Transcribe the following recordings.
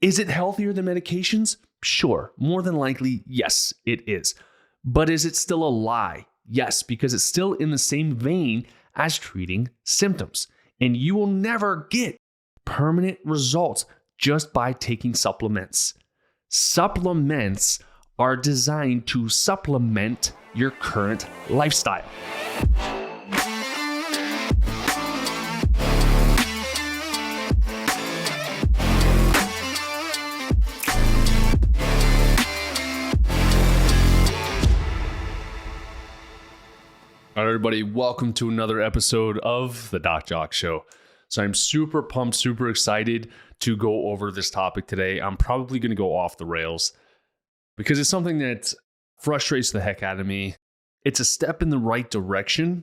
Is it healthier than medications? Sure. More than likely, yes, it is. But is it still a lie? Yes, because it's still in the same vein as treating symptoms. And you will never get permanent results just by taking supplements. Supplements are designed to supplement your current lifestyle. All right, everybody, welcome to another episode of the Jacque Show. So I'm super pumped, super excited to go over this topic today. I'm probably going to go off the rails because it's something that frustrates the heck out of me. It's a step in the right direction,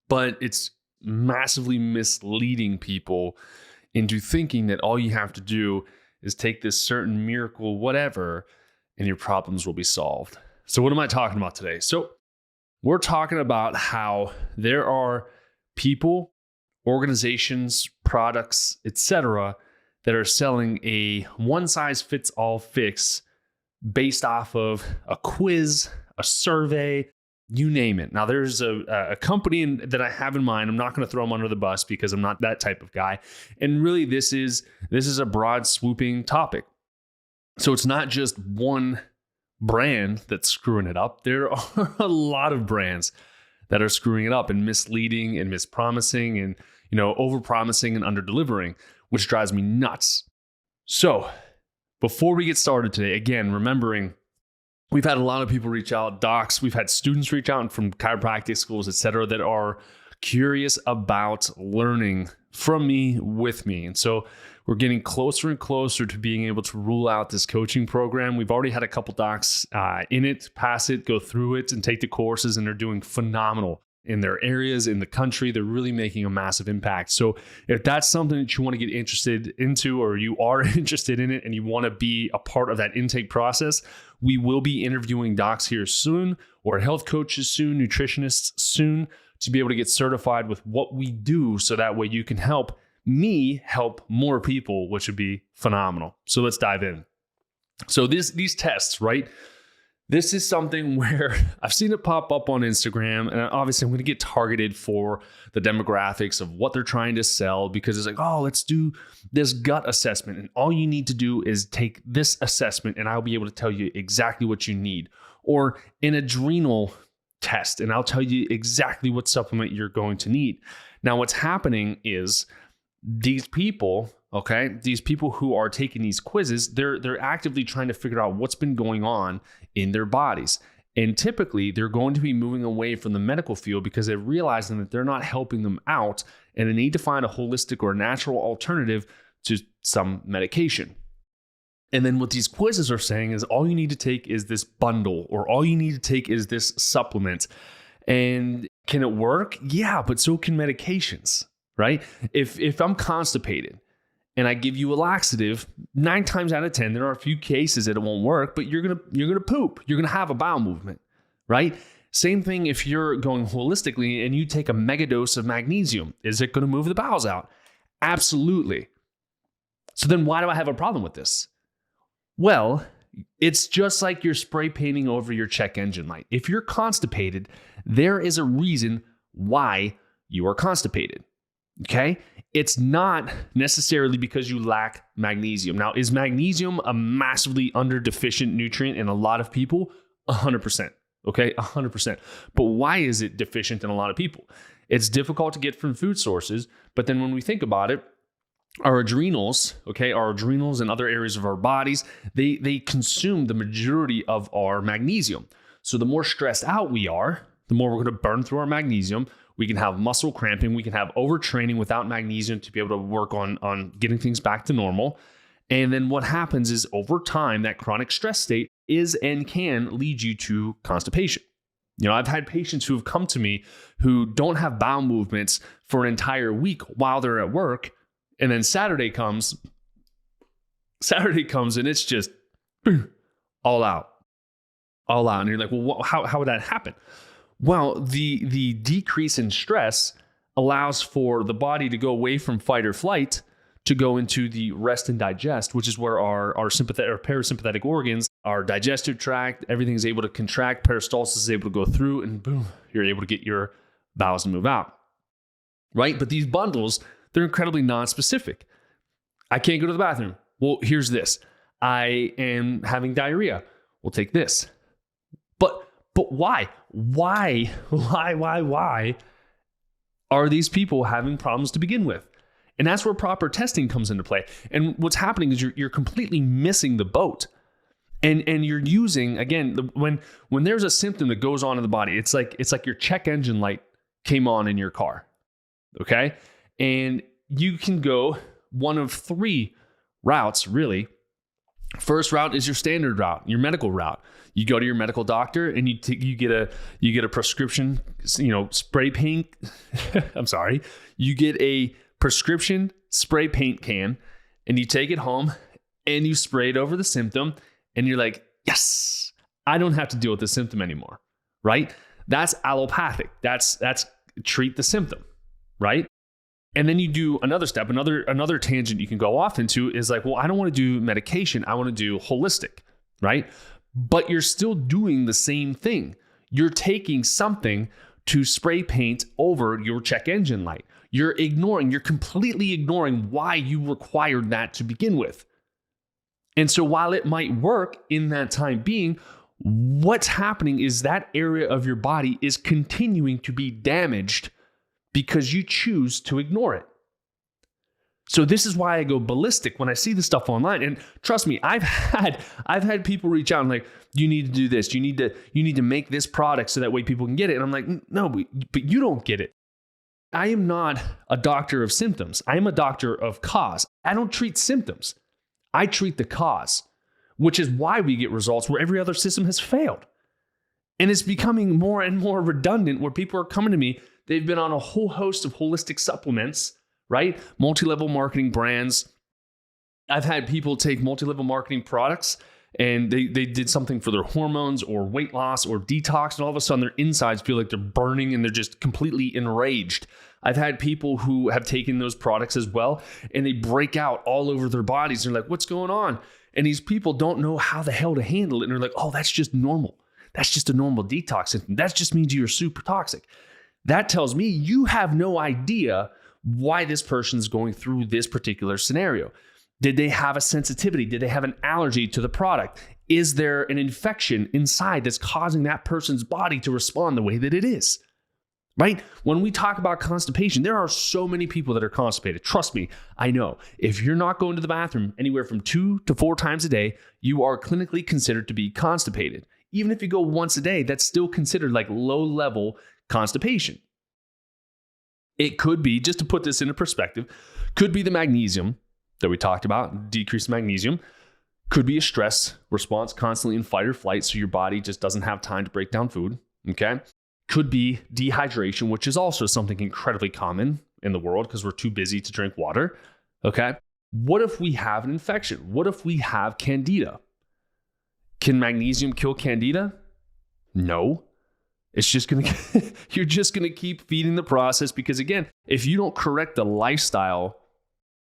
but it's massively misleading people into thinking that all you have to do is take this certain miracle, whatever, and your problems will be solved. So what am I talking about today? So we're talking about how there are people, organizations, products, etc., that are selling a one-size-fits-all fix based off of a quiz, a survey, you name it. Now, there's a company that I have in mind. I'm not going to throw them under the bus because I'm not that type of guy. And really, this is a broad, swooping topic. So it's not just one brand that's screwing it up. There are a lot of brands that are screwing it up and misleading and mispromising and, overpromising and underdelivering, which drives me nuts. So before we get started today, again, remembering we've had a lot of people reach out, docs, we've had students reach out from chiropractic schools, etc., that are curious about learning from me, with me. And so we're getting closer and closer to being able to rule out this coaching program. We've already had a couple docs in it, pass it, go through it, and take the courses, and they're doing phenomenal in their areas, in the country. They're really making a massive impact. So if that's something that you want to get interested into, or you are interested in it and you want to be a part of that intake process, we will be interviewing docs here soon, or health coaches soon, nutritionists soon, to be able to get certified with what we do, so that way you can help me help more people, which would be phenomenal. So let's dive in. So these tests, right? This is something where I've seen it pop up on Instagram, and obviously I'm going to get targeted for the demographics of what they're trying to sell, because it's like, oh, let's do this gut assessment, and all you need to do is take this assessment and I'll be able to tell you exactly what you need. Or an adrenal test, and I'll tell you exactly what supplement you're going to need. Now, what's happening is these people who are taking these quizzes, they're actively trying to figure out what's been going on in their bodies. And typically, they're going to be moving away from the medical field because they're realizing that they're not helping them out, and they need to find a holistic or natural alternative to some medication. And then what these quizzes are saying is all you need to take is this bundle, or all you need to take is this supplement. And can it work? Yeah, but so can medications, right? If I'm constipated and I give you a laxative, 9 times out of 10, there are a few cases that it won't work, but you're gonna poop. You're gonna have a bowel movement, right? Same thing if you're going holistically and you take a mega dose of magnesium. Is it gonna move the bowels out? Absolutely. So then why do I have a problem with this? Well, it's just like you're spray painting over your check engine light. If you're constipated, there is a reason why you are constipated, okay? It's not necessarily because you lack magnesium. Now, is magnesium a massively underdeficient nutrient in a lot of people? 100%, okay? 100%. But why is it deficient in a lot of people? It's difficult to get from food sources, but then when we think about it, our adrenals and other areas of our bodies, they consume the majority of our magnesium. So the more stressed out we are, the more we're going to burn through our magnesium. We can have muscle cramping. We can have overtraining without magnesium to be able to work on getting things back to normal. And then what happens is over time, that chronic stress state is and can lead you to constipation. I've had patients who have come to me who don't have bowel movements for an entire week while they're at work. And then Saturday comes and it's just all out. And you're like, well, how would that happen? Well, the decrease in stress allows for the body to go away from fight or flight to go into the rest and digest, which is where our sympathetic or parasympathetic organs, our digestive tract, everything is able to contract, peristalsis is able to go through, and boom, you're able to get your bowels to move out, right? But these bundles, they're incredibly non-specific. I can't go to the bathroom. Well, here's this. I am having diarrhea. We'll take this. But why? Why are these people having problems to begin with? And that's where proper testing comes into play. And what's happening is you're completely missing the boat. And you're using, again, when there's a symptom that goes on in the body, it's like your check engine light came on in your car. Okay? And you can go one of three routes, really. First route is your standard route, your medical route. You go to your medical doctor and you get a prescription, spray paint. I'm sorry. You get a prescription spray paint can and you take it home and you spray it over the symptom and you're like, yes, I don't have to deal with the symptom anymore, right? That's allopathic. That's treat the symptom, right? And then you do another step, another tangent you can go off into is like, well, I don't want to do medication. I want to do holistic, right? But you're still doing the same thing. You're taking something to spray paint over your check engine light. You're completely ignoring why you required that to begin with. And so while it might work in that time being, what's happening is that area of your body is continuing to be damaged because you choose to ignore it. So this is why I go ballistic when I see this stuff online. And trust me, I've had people reach out and like, you need to do this. You need to make this product so that way people can get it. And I'm like, no, but you don't get it. I am not a doctor of symptoms. I am a doctor of cause. I don't treat symptoms. I treat the cause, which is why we get results where every other system has failed. And it's becoming more and more redundant where people are coming to me. They've been on a whole host of holistic supplements, right? Multi-level marketing brands. I've had people take multi-level marketing products and they did something for their hormones or weight loss or detox, and all of a sudden their insides feel like they're burning and they're just completely enraged. I've had people who have taken those products as well and they break out all over their bodies. They're like, what's going on? And these people don't know how the hell to handle it. And they're like, oh, that's just normal. That's just a normal detox symptom. That just means you're super toxic. That tells me you have no idea why this person's going through this particular scenario. Did they have a sensitivity? Did they have an allergy to the product? Is there an infection inside that's causing that person's body to respond the way that it is? Right? When we talk about constipation, there are so many people that are constipated. Trust me, I know. If you're not going to the bathroom anywhere from 2 to 4 times a day, you are clinically considered to be constipated. Even if you go once a day, that's still considered like low-level constipation. It could be, just to put this into perspective, could be the magnesium that we talked about, decreased magnesium. Could be a stress response, constantly in fight or flight, so your body just doesn't have time to break down food, okay? Could be dehydration, which is also something incredibly common in the world because we're too busy to drink water, okay? What if we have an infection? What if we have candida? Can magnesium kill candida? No. It's just you're just gonna keep feeding the process because again, if you don't correct the lifestyle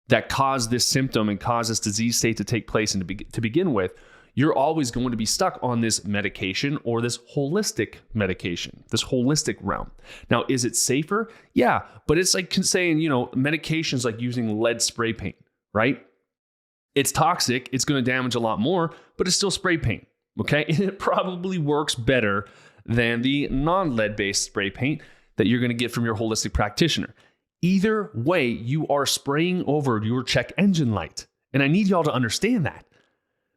that caused this symptom and caused this disease state to take place and to begin with, you're always going to be stuck on this medication or this holistic medication, this holistic realm. Now, is it safer? Yeah, but it's like saying, medications like using lead spray paint, right? It's toxic, it's going to damage a lot more, but it's still spray paint, okay? And it probably works better than the non-lead-based spray paint that you're going to get from your holistic practitioner. Either way, you are spraying over your check engine light. And I need y'all to understand that.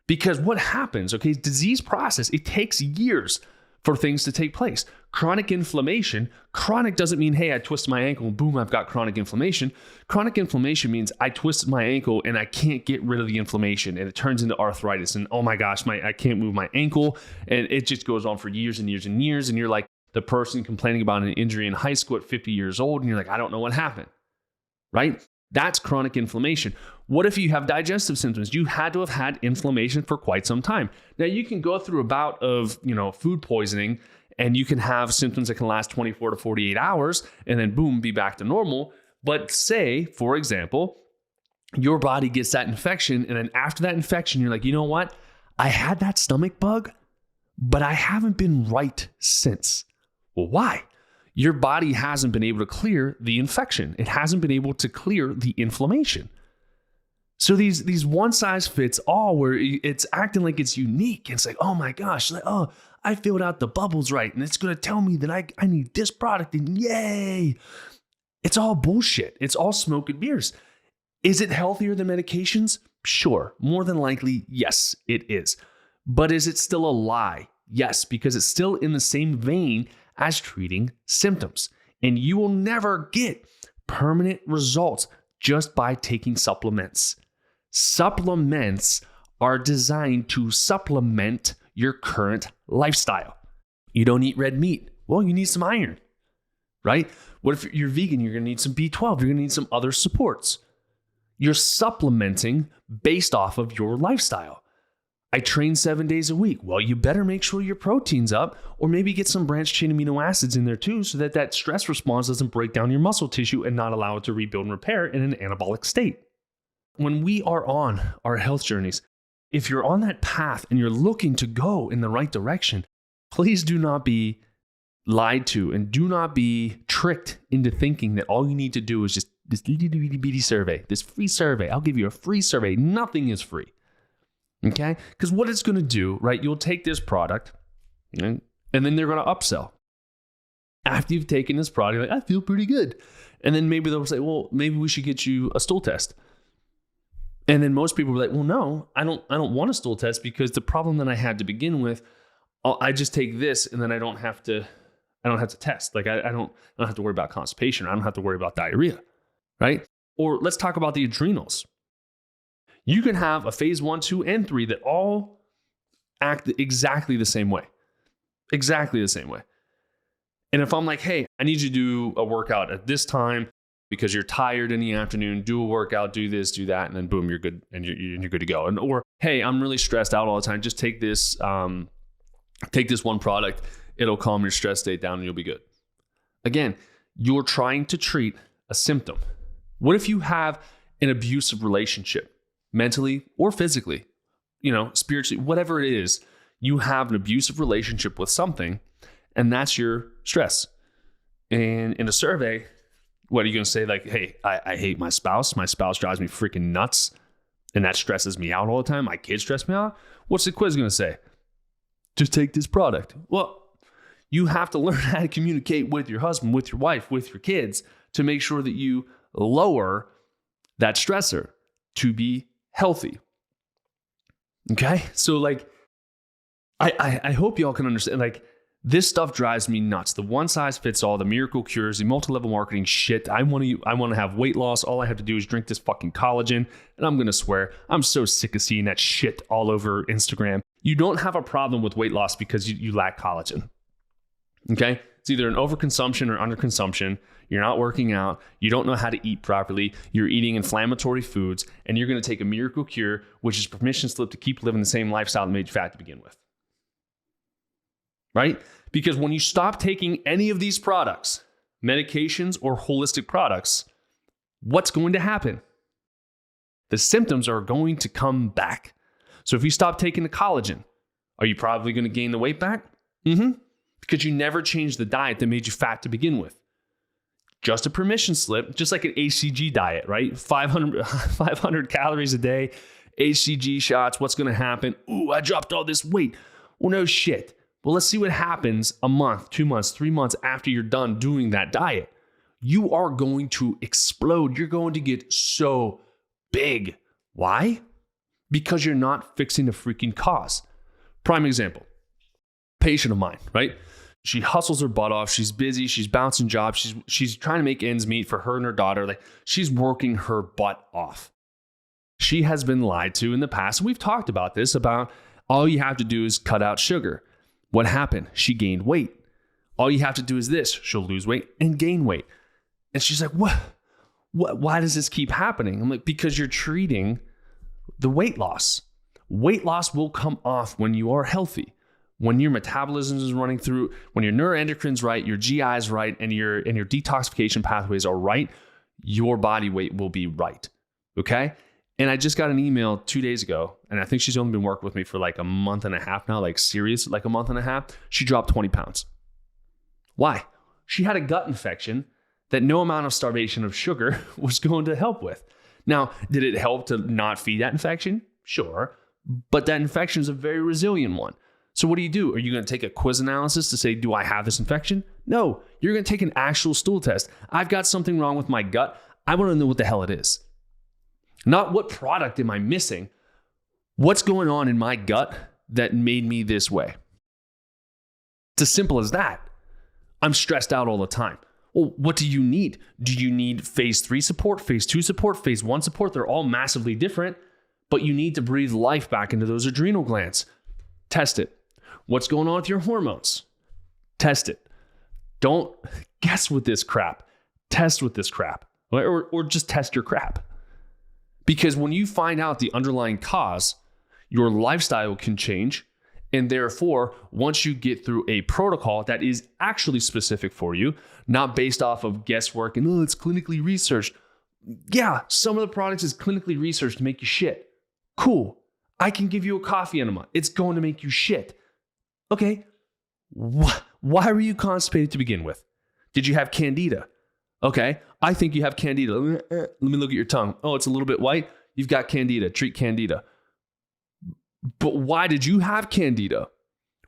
Because what happens, okay, disease process, it takes years for things to take place. Chronic inflammation, chronic doesn't mean, hey, I twisted my ankle and boom, I've got chronic inflammation. Chronic inflammation means I twisted my ankle and I can't get rid of the inflammation and it turns into arthritis. And oh my gosh, I can't move my ankle. And it just goes on for years and years and years. And you're like the person complaining about an injury in high school at 50 years old. And you're like, I don't know what happened, right? That's chronic inflammation. What if you have digestive symptoms? You had to have had inflammation for quite some time. Now you can go through a bout of, food poisoning and you can have symptoms that can last 24 to 48 hours and then boom, be back to normal. But say, for example, your body gets that infection. And then after that infection, you're like, you know what? I had that stomach bug, but I haven't been right since. Well, why? Your body hasn't been able to clear the infection. It hasn't been able to clear the inflammation. So these one size fits all where it's acting like it's unique. It's like, oh my gosh, like, oh, I filled out the bubbles right. And it's going to tell me that I need this product and yay. It's all bullshit. It's all smoke and mirrors. Is it healthier than medications? Sure. More than likely, yes, it is. But is it still a lie? Yes, because it's still in the same vein as treating symptoms. And you will never get permanent results just by taking supplements. Supplements are designed to supplement your current lifestyle. You don't eat red meat. Well, you need some iron, right? What if you're vegan? You're going to need some B12. You're going to need some other supports. You're supplementing based off of your lifestyle. I train 7 days a week. Well, you better make sure your protein's up, or maybe get some branched chain amino acids in there too, so that stress response doesn't break down your muscle tissue and not allow it to rebuild and repair in an anabolic state. When we are on our health journeys, if you're on that path and you're looking to go in the right direction, please do not be lied to and do not be tricked into thinking that all you need to do is just this itty-bitty survey, this free survey. I'll give you a free survey. Nothing is free. Okay? Because what it's going to do, right? You'll take this product and then they're going to upsell. After you've taken this product, you're like, I feel pretty good. And then maybe they'll say, well, maybe we should get you a stool test. And then most people are like, well, no, I don't want a stool test because the problem that I had to begin with, I just take this and then I don't have to test. Like I don't have to worry about constipation. I don't have to worry about diarrhea, right? Or let's talk about the adrenals. You can have a phase 1, 2, and 3 that all act exactly the same way. Exactly the same way. And if I'm like, hey, I need you to do a workout at this time because you're tired in the afternoon, do a workout, do this, do that, and then boom, you're good and you're good to go. And or hey, I'm really stressed out all the time. Just take this one product. It'll calm your stress state down and you'll be good. Again, you're trying to treat a symptom. What if you have an abusive relationship? Mentally or physically, spiritually, whatever it is, you have an abusive relationship with something, and that's your stress. And in a survey, what are you going to say? Like, hey, I hate my spouse. My spouse drives me freaking nuts, and that stresses me out all the time. My kids stress me out. What's the quiz going to say? Just take this product. Well, you have to learn how to communicate with your husband, with your wife, with your kids to make sure that you lower that stressor to be healthy. Okay? So like, I hope y'all can understand, like, this stuff drives me nuts. The one size fits all, the miracle cures, the multi-level marketing shit. I want to have weight loss. All I have to do is drink this fucking collagen. And I'm going to swear, I'm so sick of seeing that shit all over Instagram. You don't have a problem with weight loss because you lack collagen. Okay? It's either an overconsumption or underconsumption. You're not working out. You don't know how to eat properly. You're eating inflammatory foods, and you're going to take a miracle cure, which is permission slip to keep living the same lifestyle that made you fat to begin with. Right? Because when you stop taking any of these products, medications or holistic products, what's going to happen? The symptoms are going to come back. So if you stop taking the collagen, are you probably going to gain the weight back? Because you never changed the diet that made you fat to begin with. Just a permission slip, just like an HCG diet, right? 500 calories a day, HCG shots. What's going to happen? Ooh, I dropped all this weight. Well, no shit. Well, let's see what happens a month, 2 months, 3 months after you're done doing that diet. You are going to explode. You're going to get so big. Why? Because you're not fixing the freaking cause. Prime example, patient of mine, right? She hustles her butt off. She's busy. She's bouncing jobs. She's trying to make ends meet for her and her daughter. Like, she's working her butt off. She has been lied to in the past. We've talked about this, about all you have to do is cut out sugar. What happened? She gained weight. All you have to do is this. She'll lose weight and gain weight. And she's like, what? Why does this keep happening? I'm like, because you're treating the weight loss. Weight loss will come off when you are healthy. When your metabolism is running through, when your neuroendocrin's right, your GI is right, and your detoxification pathways are right, your body weight will be right. Okay. And I just got an email 2 days ago, and I think she's only been working with me for like a month and a half now, like serious, like a month and a half. She dropped 20 pounds. Why? She had a gut infection that no amount of starvation of sugar was going to help with. Now, did it help to not feed that infection? Sure. But that infection is a very resilient one. So what do? Are you going to take a quiz analysis to say, do I have this infection? No, you're going to take an actual stool test. I've got something wrong with my gut. I want to know what the hell it is. Not what product am I missing? What's going on in my gut that made me this way? It's as simple as that. I'm stressed out all the time. Well, what do you need? Do you need phase 3 support, phase 2 support, phase 1 support? They're all massively different, but you need to breathe life back into those adrenal glands. Test it. What's going on with your hormones? Test it. Don't guess with this crap. Test with this crap. Or just test your crap. Because when you find out the underlying cause, your lifestyle can change. And therefore, once you get through a protocol that is actually specific for you, not based off of guesswork and, it's clinically researched. Yeah, some of the products is clinically researched to make you shit. Cool. I can give you a coffee enema. It's going to make you shit. Okay. Why were you constipated to begin with? Did you have candida? Okay. I think you have candida. Let me look at your tongue. Oh, it's a little bit white. You've got candida. Treat candida. But why did you have candida?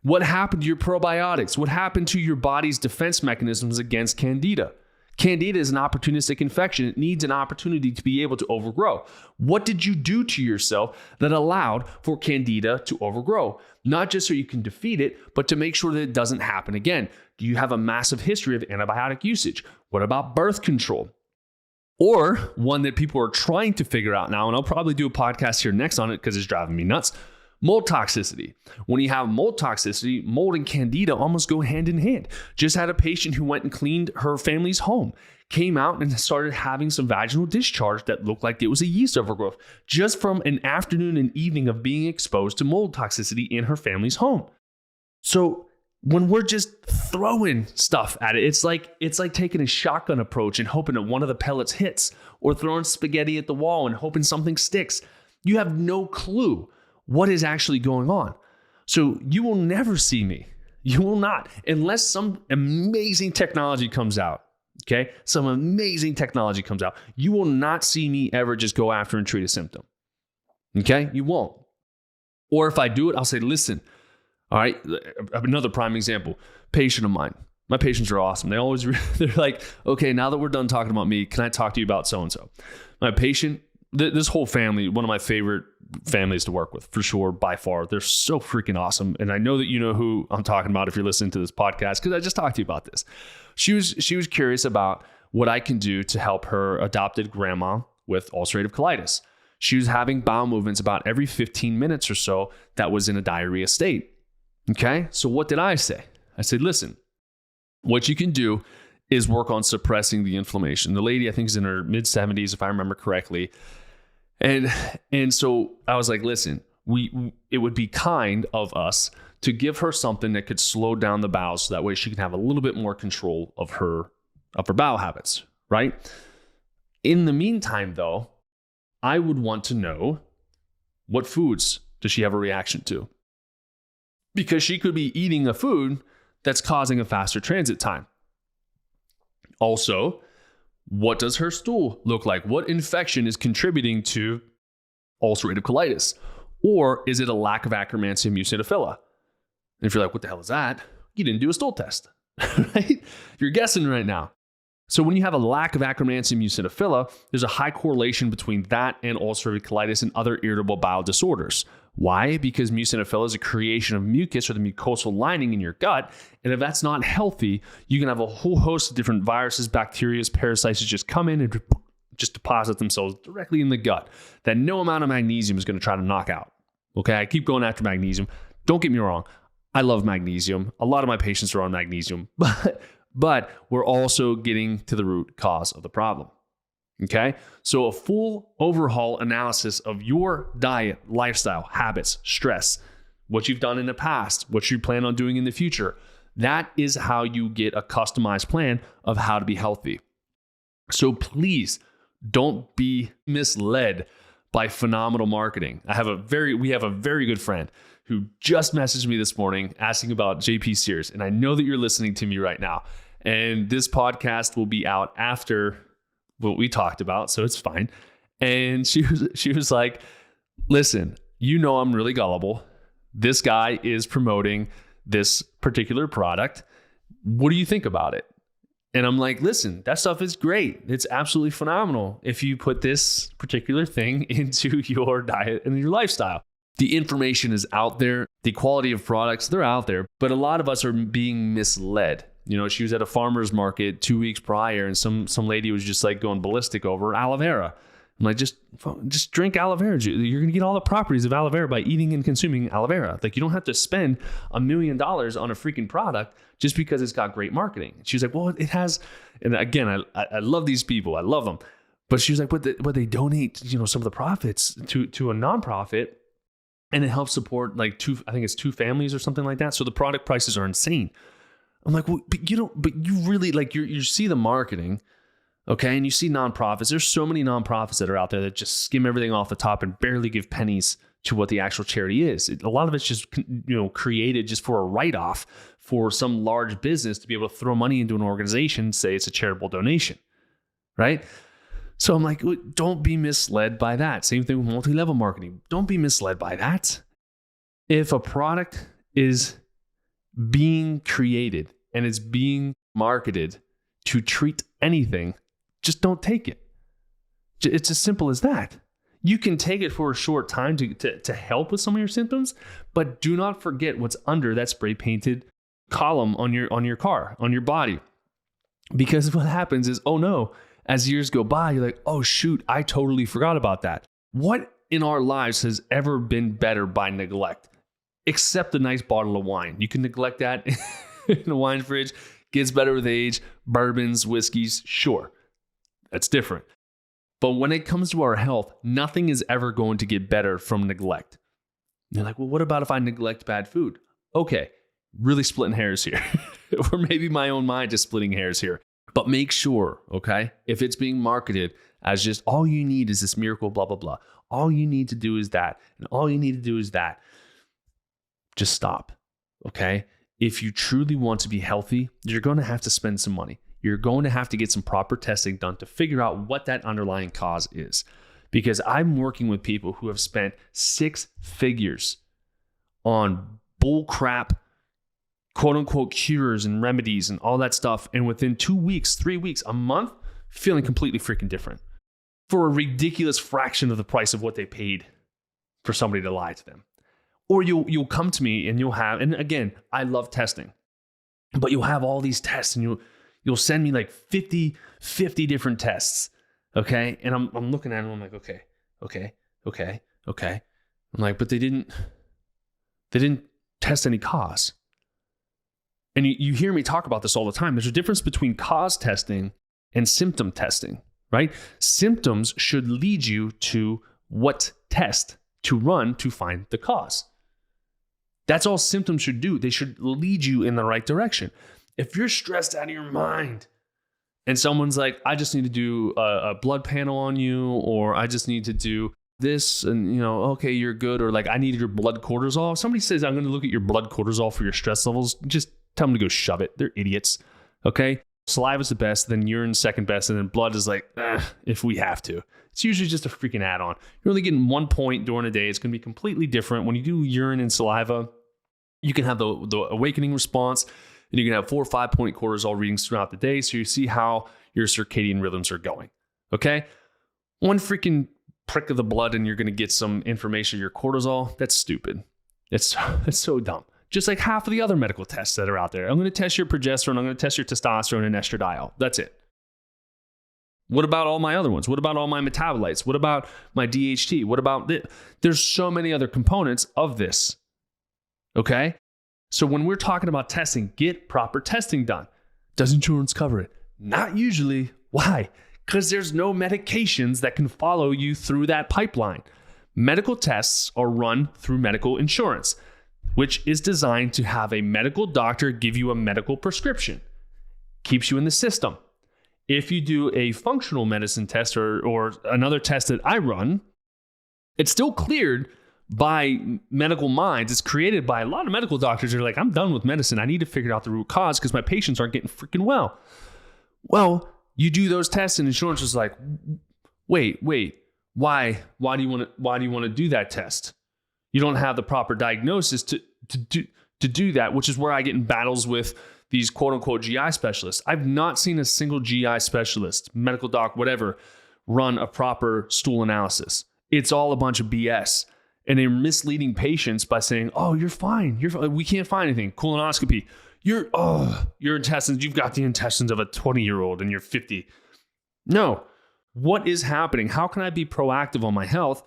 What happened to your probiotics? What happened to your body's defense mechanisms against candida? Candida is an opportunistic infection. It needs an opportunity to be able to overgrow. What did you do to yourself that allowed for candida to overgrow? Not just so you can defeat it, but to make sure that it doesn't happen again. Do you have a massive history of antibiotic usage? What about birth control? Or one that people are trying to figure out now, and I'll probably do a podcast here next on it because it's driving me nuts. Mold toxicity. When you have mold toxicity, mold and candida almost go hand in hand. Just had a patient who went and cleaned her family's home, came out and started having some vaginal discharge that looked like it was a yeast overgrowth just from an afternoon and evening of being exposed to mold toxicity in her family's home. So when we're just throwing stuff at it, it's like taking a shotgun approach and hoping that one of the pellets hits, or throwing spaghetti at the wall and hoping something sticks. You have no clue what is actually going on. So you will never see me. You will not, unless some amazing technology comes out. Okay? Some amazing technology comes out. You will not see me ever just go after and treat a symptom. Okay? You won't. Or if I do it, I'll say, listen, all right, another prime example, patient of mine. My patients are awesome. They're like, okay, now that we're done talking about me, can I talk to you about so-and-so? My patient, this whole family, one of my favorite families to work with, for sure, by far. They're so freaking awesome. And I know that you know who I'm talking about if you're listening to this podcast, because I just talked to you about this. She was curious about what I can do to help her adopted grandma with ulcerative colitis. She was having bowel movements about every 15 minutes or so that was in a diarrhea state. Okay? So what did I say? I said, listen, what you can do is work on suppressing the inflammation. The lady, I think, is in her mid-70s, if I remember correctly. And so I was like, listen, it would be kind of us to give her something that could slow down the bowels so that way she can have a little bit more control of her bowel habits, right? In the meantime, though, I would want to know, what foods does she have a reaction to? Because she could be eating a food that's causing a faster transit time. Also, what does her stool look like? What infection is contributing to ulcerative colitis? Or is it a lack of Akkermansia muciniphila? And if you're like, what the hell is that? You didn't do a stool test, right? You're guessing right now. So when you have a lack of Akkermansia muciniphila, there's a high correlation between that and ulcerative colitis and other irritable bowel disorders. Why? Because muciniphila is a creation of mucus or the mucosal lining in your gut. And if that's not healthy, you can have a whole host of different viruses, bacteria, parasites that just come in and just deposit themselves directly in the gut that no amount of magnesium is going to try to knock out. Okay, I keep going after magnesium. Don't get me wrong. I love magnesium. A lot of my patients are on magnesium, but we're also getting to the root cause of the problem. Okay, so a full overhaul analysis of your diet, lifestyle, habits, stress, what you've done in the past, what you plan on doing in the future. That is how you get a customized plan of how to be healthy. So please Don't be misled by phenomenal marketing. We have a very good friend who just messaged me this morning asking about JP Sears. And I know that you're listening to me right now. And this podcast will be out after what we talked about, so it's fine. And she was like, listen, I'm really gullible. This guy is promoting this particular product. What do you think about it? And I'm like, listen, that stuff is great. It's absolutely phenomenal if you put this particular thing into your diet and your lifestyle. The information is out there. The quality of products, they're out there. But a lot of us are being misled. She was at a farmer's market 2 weeks prior and some lady was just like going ballistic over aloe vera. I'm like, just drink aloe vera juice. You're going to get all the properties of aloe vera by eating and consuming aloe vera. Like, you don't have to spend $1 million on a freaking product just because it's got great marketing. She was like, well, it has. And again, I love these people. I love them. But she was like, but they donate, some of the profits to a nonprofit, and it helps support like two families or something like that. So the product prices are insane. I'm like, well, but you really like, you see the marketing. Okay. And you see nonprofits. There's so many nonprofits that are out there that just skim everything off the top and barely give pennies to what the actual charity is. A lot of it's just, created just for a write-off for some large business to be able to throw money into an organization, say it's a charitable donation, right? So I'm like, don't be misled by that. Same thing with multi-level marketing. Don't be misled by that. If a product is being created and it's being marketed to treat anything, just don't take it. It's as simple as that. You can take it for a short time to help with some of your symptoms, but do not forget what's under that spray painted column on your car, on your body. Because what happens is, oh no, as years go by, you're like, oh shoot, I totally forgot about that. What in our lives has ever been better by neglect? Except a nice bottle of wine. You can neglect that in the wine fridge. Gets better with age. Bourbons, whiskeys, sure. That's different. But when it comes to our health, nothing is ever going to get better from neglect. And you're like, well, what about if I neglect bad food? Okay, really splitting hairs here. Or maybe my own mind is splitting hairs here. But make sure, okay, if it's being marketed as just all you need is this miracle, blah, blah, blah. All you need to do is that. And all you need to do is that. Just stop, okay? If you truly want to be healthy, you're going to have to spend some money. You're going to have to get some proper testing done to figure out what that underlying cause is. Because I'm working with people who have spent 6 figures on bullcrap, quote unquote, cures and remedies and all that stuff. And within 2 weeks, 3 weeks, a month, feeling completely freaking different for a ridiculous fraction of the price of what they paid for somebody to lie to them. Or you'll come to me and you'll have, and again, I love testing, but you'll have all these tests and you'll send me like 50 different tests. Okay. And I'm looking at them. I'm like, okay. I'm like, but they didn't test any cause. And you hear me talk about this all the time. There's a difference between cause testing and symptom testing, right? Symptoms should lead you to what test to run to find the cause. That's all symptoms should do. They should lead you in the right direction. If you're stressed out of your mind and someone's like, I just need to do a blood panel on you, or I just need to do this, and okay, you're good, or like, I need your blood cortisol. If somebody says, I'm going to look at your blood cortisol for your stress levels, just tell them to go shove it. They're idiots. Okay. Saliva's the best, then urine's second best, and then blood is like, if we have to. It's usually just a freaking add-on. You're only getting 1 point during a day. It's going to be completely different. When you do urine and saliva, you can have the awakening response, and you can have 4 or 5 point cortisol readings throughout the day. So you see how your circadian rhythms are going. Okay. One freaking prick of the blood and you're going to get some information of your cortisol. That's stupid. It's so dumb. Just like half of the other medical tests that are out there. I'm going to test your progesterone. I'm going to test your testosterone and estradiol. That's it. What about all my other ones? What about all my metabolites? What about my DHT? What about this? There's so many other components of this. Okay? So when we're talking about testing, get proper testing done. Does insurance cover it? Not usually. Why? Because there's no medications that can follow you through that pipeline. Medical tests are run through medical insurance, which is designed to have a medical doctor give you a medical prescription. Keeps you in the system. If you do a functional medicine test or another test that I run, it's still cleared by medical minds. It's created by a lot of medical doctors who are like, I'm done with medicine. I need to figure out the root cause because my patients aren't getting freaking well. Well, you do those tests and insurance is like, wait, why do you want to do that test? You don't have the proper diagnosis to do that, which is where I get in battles with these quote unquote GI specialists. I've not seen a single GI specialist, medical doc, whatever, run a proper stool analysis. It's all a bunch of BS. And they're misleading patients by saying, oh, you're fine. We can't find anything. Colonoscopy. Your intestines, you've got the intestines of a 20-year-old and you're 50. No. What is happening? How can I be proactive on my health?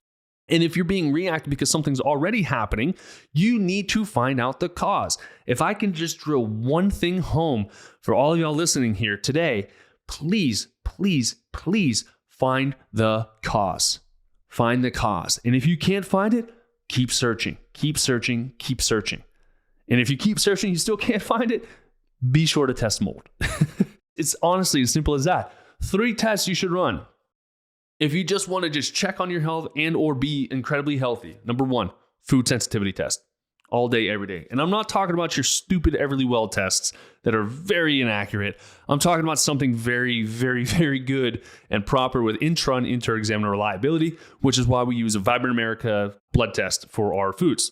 And if you're being reactive because something's already happening, you need to find out the cause. If I can just drill one thing home for all of y'all listening here today, please find the cause. Find the cause. And if you can't find it, keep searching. And if you keep searching, you still can't find it, be sure to test mold. It's honestly as simple as that. 3 tests you should run. If you just want to just check on your health and or be incredibly healthy. Number 1, food sensitivity test. All day, every day. And I'm not talking about your stupid Everlywell tests that are very inaccurate. I'm talking about something very, very, very good and proper with intra and inter-examiner reliability, which is why we use a Vibrant America blood test for our foods.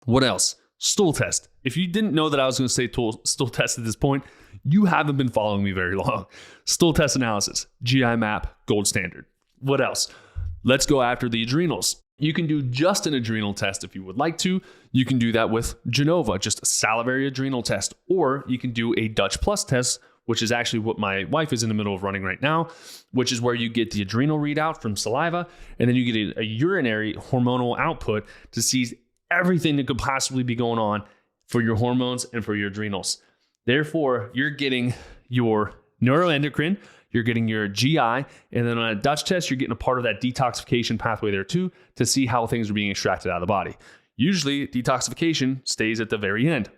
What else? Stool test. If you didn't know that I was going to say stool test at this point, you haven't been following me very long. Stool test analysis, GI map, gold standard. What else? Let's go after the adrenals. You can do just an adrenal test if you would like to. You can do that with Genova, just a salivary adrenal test. Or you can do a Dutch Plus test, which is actually what my wife is in the middle of running right now, which is where you get the adrenal readout from saliva, and then you get a urinary hormonal output to see everything that could possibly be going on for your hormones and for your adrenals. Therefore, you're getting your neuroendocrine, you're getting your GI, and then on a Dutch test, you're getting a part of that detoxification pathway there too to see how things are being extracted out of the body. Usually, detoxification stays at the very end.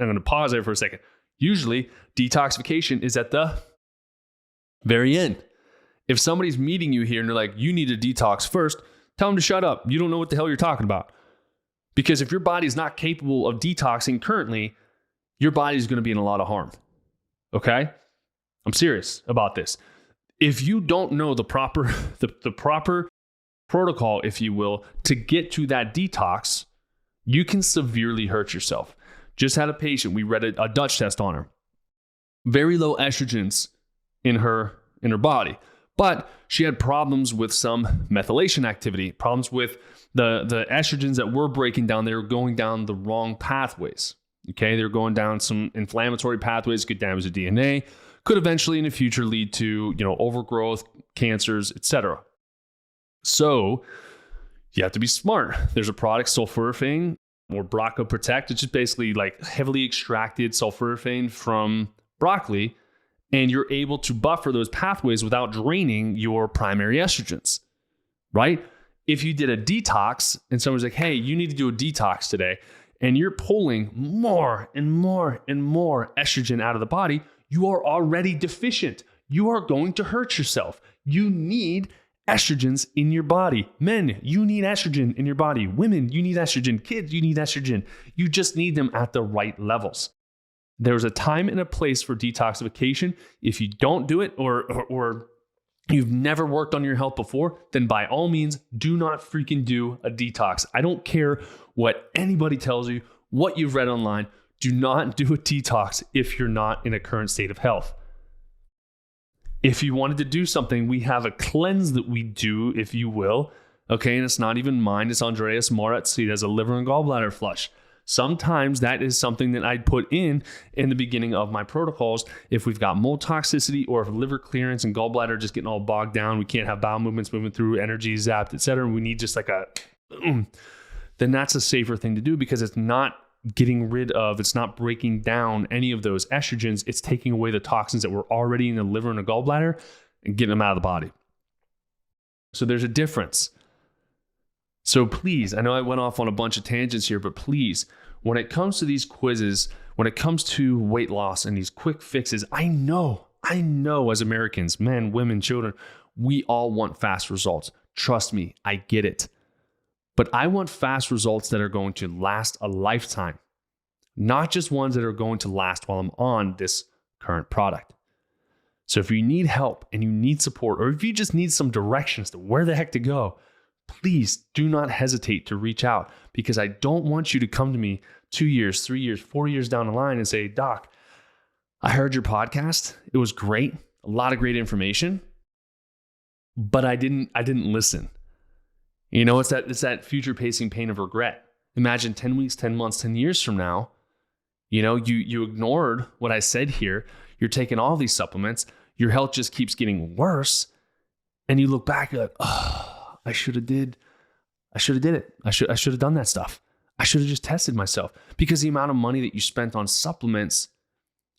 I'm going to pause there for a second. Usually, detoxification is at the very end. If somebody's meeting you here and they're like, you need to detox first, tell them to shut up. You don't know what the hell you're talking about. Because if your body is not capable of detoxing currently, your body is going to be in a lot of harm. Okay? I'm serious about this. If you don't know the proper protocol, if you will, to get to that detox, you can severely hurt yourself. Just had a patient, we read a Dutch test on her. Very low estrogens in her body. But she had problems with some methylation activity, problems with the estrogens that were breaking down. They were going down the wrong pathways. Okay, they're going down some inflammatory pathways, could damage the DNA, could eventually in the future lead to, overgrowth, cancers, etc. So you have to be smart. There's a product, sulforaphane or Braca Protect. It's just basically like heavily extracted sulforaphane from broccoli, and you're able to buffer those pathways without draining your primary estrogens, right? If you did a detox and someone's like, hey, you need to do a detox today, and you're pulling more and more and more estrogen out of the body, you are already deficient. You are going to hurt yourself. You need estrogens in your body. Men, you need estrogen in your body. Women, you need estrogen. Kids, you need estrogen. You just need them at the right levels. There's a time and a place for detoxification. If you don't do it or you've never worked on your health before, then by all means, do not freaking do a detox. I don't care what anybody tells you, what you've read online. Do not do a detox if you're not in a current state of health. If you wanted to do something, we have a cleanse that we do, if you will. Okay, and it's not even mine. It's Andreas Moritz. He has a liver and gallbladder flush. Sometimes that is something that I'd put in the beginning of my protocols. If we've got mold toxicity or if liver clearance and gallbladder just getting all bogged down, we can't have bowel movements moving through, energy zapped, etc. We need just like then that's a safer thing to do because it's not getting rid of, it's not breaking down any of those estrogens. It's taking away the toxins that were already in the liver and the gallbladder and getting them out of the body. So there's a difference. So please, I know I went off on a bunch of tangents here, but please, when it comes to these quizzes, when it comes to weight loss and these quick fixes, I know as Americans, men, women, children, we all want fast results. Trust me, I get it. But I want fast results that are going to last a lifetime, not just ones that are going to last while I'm on this current product. So if you need help and you need support, or if you just need some directions to where the heck to go, please do not hesitate to reach out, because I don't want you to come to me 2 years, 3 years, 4 years down the line and say, Doc, I heard your podcast. It was great. A lot of great information, but I didn't listen. It's that future pacing pain of regret. Imagine 10 weeks, 10 months, 10 years from now, you ignored what I said here. You're taking all these supplements. Your health just keeps getting worse. And you look back, you're like, oh, I should have did it. I should have done that stuff. I should have just tested myself, because the amount of money that you spent on supplements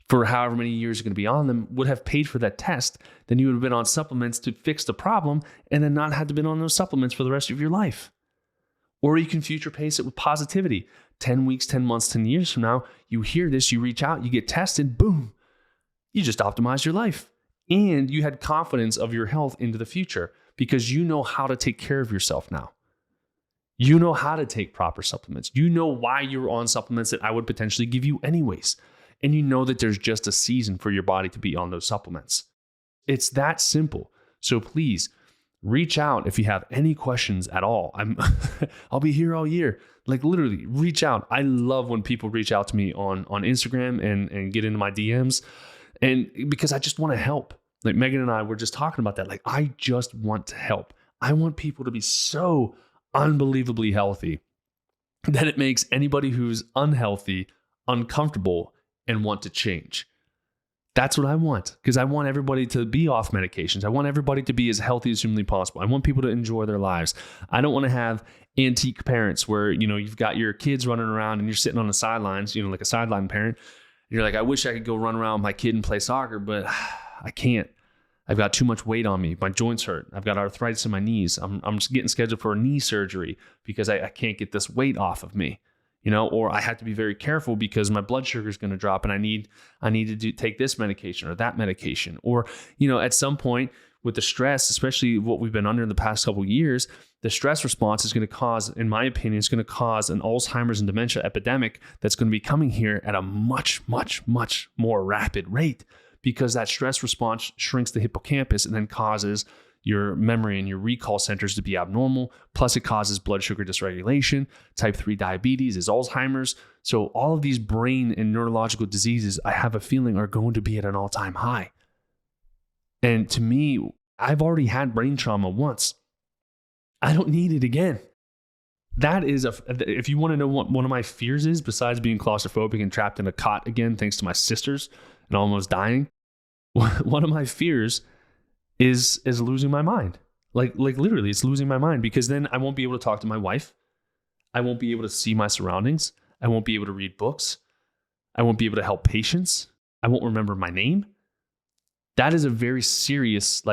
for however many years you're going to be on them would have paid for that test. Then you would have been on supplements to fix the problem and then not had to been on those supplements for the rest of your life. Or you can future pace it with positivity. 10 weeks, 10 months, 10 years from now, you hear this, you reach out, you get tested, boom, you just optimized your life. And you had confidence of your health into the future because you know how to take care of yourself now. You know how to take proper supplements. You know why you're on supplements that I would potentially give you anyways. And you know that there's just a season for your body to be on those supplements. It's that simple. So please reach out if you have any questions at all. I'll be here all year. Like literally reach out. I love when people reach out to me on Instagram and get into my DMs. And because I just want to help. Like Megan and I were just talking about that. Like I just want to help. I want people to be so unbelievably healthy that it makes anybody who's unhealthy uncomfortable and want to change. That's what I want, because I want everybody to be off medications. I want everybody to be as healthy as humanly possible. I want people to enjoy their lives. I don't want to have antique parents where, you've got your kids running around and you're sitting on the sidelines, like a sideline parent. And you're like, I wish I could go run around with my kid and play soccer, but I can't. I've got too much weight on me. My joints hurt. I've got arthritis in my knees. I'm just getting scheduled for a knee surgery because I can't get this weight off of me. Or I have to be very careful because my blood sugar is going to drop and I need to take this medication or that medication. Or, at some point with the stress, especially what we've been under in the past couple of years, the stress response is going to cause, in my opinion, it's going to cause an Alzheimer's and dementia epidemic that's going to be coming here at a much, much, much more rapid rate, because that stress response shrinks the hippocampus and then causes your memory and your recall centers to be abnormal. Plus it causes blood sugar dysregulation. Type 3 diabetes is Alzheimer's. So all of these brain and neurological diseases, I have a feeling, are going to be at an all-time high. And to me, I've already had brain trauma once. I don't need it again. That is, if you want to know what one of my fears is, besides being claustrophobic and trapped in a cot again, thanks to my sisters and almost dying, one of my fears is losing my mind. Like literally, it's losing my mind, because then I won't be able to talk to my wife. I won't be able to see my surroundings. I won't be able to read books. I won't be able to help patients. I won't remember my name. That is a very serious,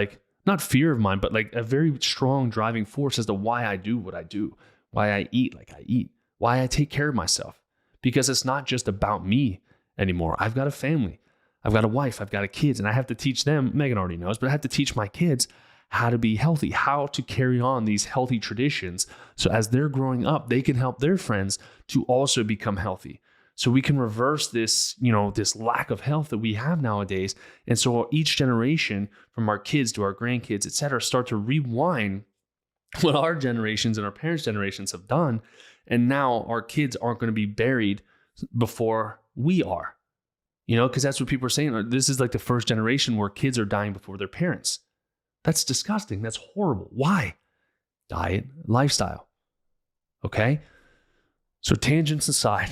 not fear of mine, but a very strong driving force as to why I do what I do, why I eat like I eat, why I take care of myself. Because it's not just about me anymore. I've got a family. I've got a wife, I've got kids, and I have to teach them, Megan already knows, but I have to teach my kids how to be healthy, how to carry on these healthy traditions. So as they're growing up, they can help their friends to also become healthy. So we can reverse this, this lack of health that we have nowadays. And so each generation, from our kids to our grandkids, et cetera, start to rewind what our generations and our parents' generations have done. And now our kids aren't going to be buried before we are. Because that's what people are saying. This is like the first generation where kids are dying before their parents. That's disgusting. That's horrible. Why? Diet, lifestyle. Okay? So tangents aside,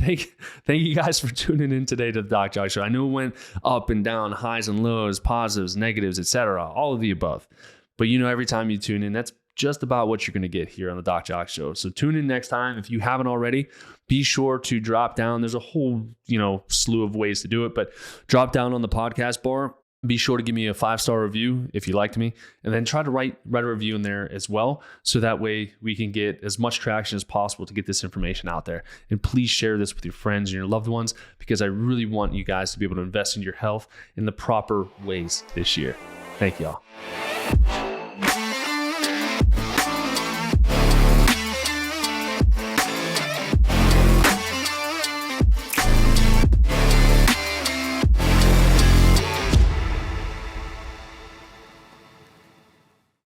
thank you guys for tuning in today to the Doc Jacque Show. I know it went up and down, highs and lows, positives, negatives, etc., all of the above. But every time you tune in, that's just about what you're going to get here on the Doc Jacque Show. So tune in next time. If you haven't already, be sure to drop down. There's a whole, slew of ways to do it, but drop down on the podcast bar Be sure to give me a 5-star review if you liked me, and then try to write a review in there as well, so that way we can get as much traction as possible to get this information out there. And please share this with your friends and your loved ones, because I really want you guys to be able to invest in your health in the proper ways this year. Thank y'all.